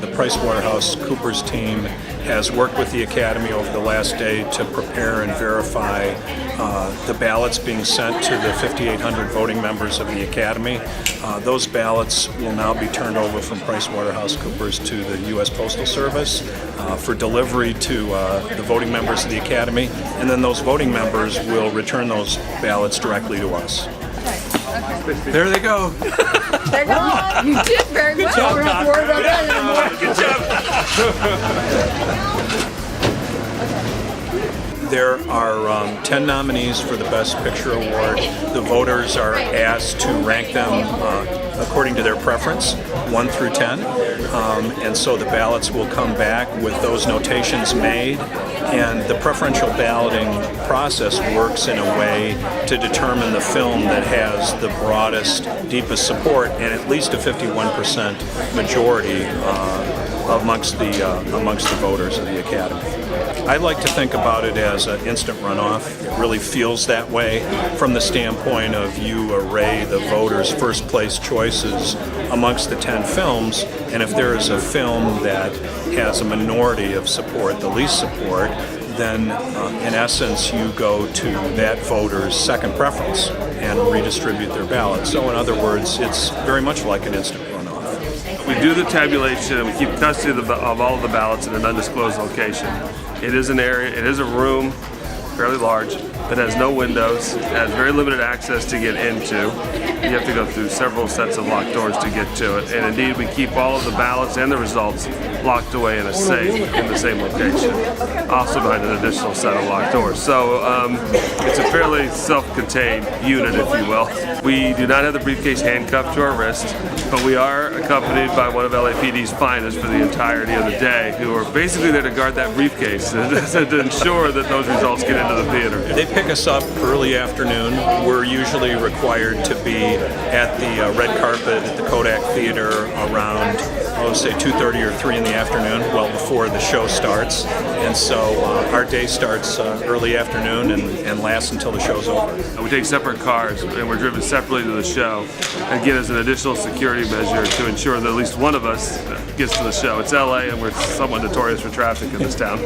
The PriceWaterhouseCoopers team has worked with the Academy over the last day to prepare and verify the ballots being sent to the 5,800 voting members of the Academy. Those ballots will now be turned over from PriceWaterhouseCoopers to the U.S. Postal Service for delivery to the voting members of the Academy, and then those voting members will return those ballots directly to us. Okay. There they go. They're gone. You did very well. job, We're not Doc. worried about that anymore. Good job. There are 10 nominees for the Best Picture Award. The voters are asked to rank them according to their preference, 1 through 10. And so the ballots will come back with those notations made. And the preferential balloting process works in a way to determine the film that has the broadest, deepest support and at least a 51% majority amongst the voters of the Academy. I like to think about it as an instant runoff. It really feels that way from the standpoint of you array the voters' first place choices amongst the 10 films, and if there is a film that has a minority of support, the least support, then in essence you go to that voter's second preference and redistribute their ballot. So in other words, it's very much like an instant runoff. We do the tabulation and we keep custody of all of the ballots in an undisclosed location. It is an area, it is a room, fairly large, that has no windows, has very limited access to get into. You have to go through several sets of locked doors to get to it. And indeed, we keep all of the ballots and the results locked away in a safe in the same location, also behind an additional set of locked doors. So it's a fairly self-contained unit, if you will. We do not have the briefcase handcuffed to our wrist, but we are accompanied by one of LAPD's finest for the entirety of the day, who are basically there to guard that briefcase to ensure that those results get into the theater. They pick us up early afternoon. We're usually required to be at the red carpet at the Kodak Theater around, say 2:30 or 3 in the afternoon, well before the show starts. And so our day starts early afternoon and lasts until the show's over. We take separate cars and we're driven separately to the show, again as an additional security measure to ensure that at least one of us gets to the show. It's LA and we're somewhat notorious for traffic in this town.